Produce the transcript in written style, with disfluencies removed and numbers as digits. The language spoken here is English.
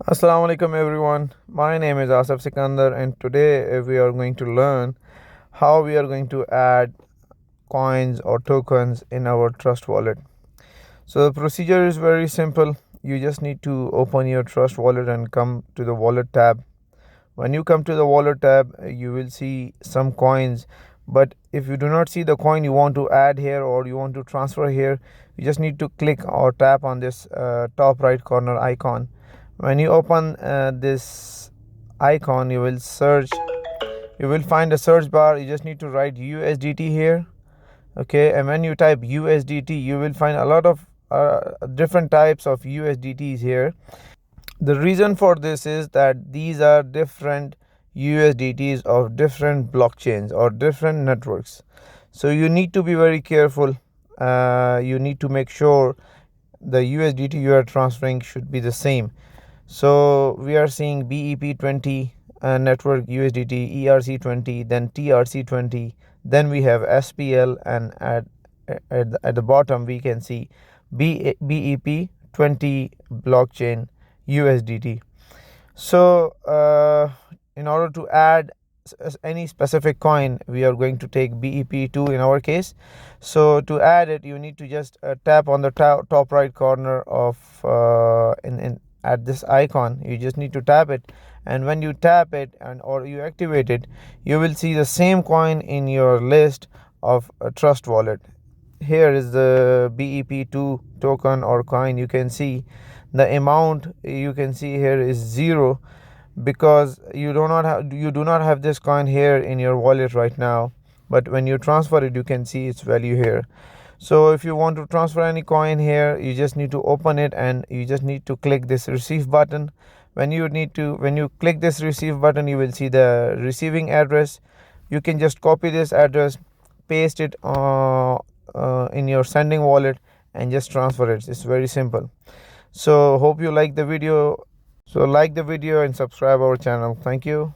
Assalamu alaikum everyone. My name is Asaf Sikandar and today we are going to learn how we are going to add coins or tokens in our Trust wallet. So the procedure is very simple. You just need to open your Trust wallet and come to the wallet tab. When you come to the wallet tab, you will see some coins, but if you do not see the coin you want to add here or you want to transfer here, you just need to click or tap on this top right corner icon. When you open this icon, you will search, you will find a search bar. You just need to write USDT here, okay, and when you type USDT you will find a lot of different types of USDTs here. The reason for this is that these are different USDTs of different blockchains or different networks. So you need to be very careful. You need to make sure the USDT you are transferring should be the same. So we are seeing BEP20 network USDT, ERC20, then TRC20, then we have SPL, and at the bottom we can see BEP20 blockchain USDT. So in order to add any specific coin, we are going to take BEP2 in our case. So to add it, you need to just tap on the top right corner of at this icon. You just need to tap it, and when you tap it and or you activate it, you will see the same coin in your list of Trust wallet. Here is the BEP2 token or coin. You can see the amount, you can see here is 0 because you do not have this coin here in your wallet right now, but when you transfer it you can see its value here. So if you want to transfer any coin here, you just need to open it and you just need to click this receive button. When you click this receive button, you will see the receiving address. You can just copy this address, paste it in your sending wallet and just transfer it. It's very simple. So hope you like the video. So like the video and subscribe our channel. Thank you.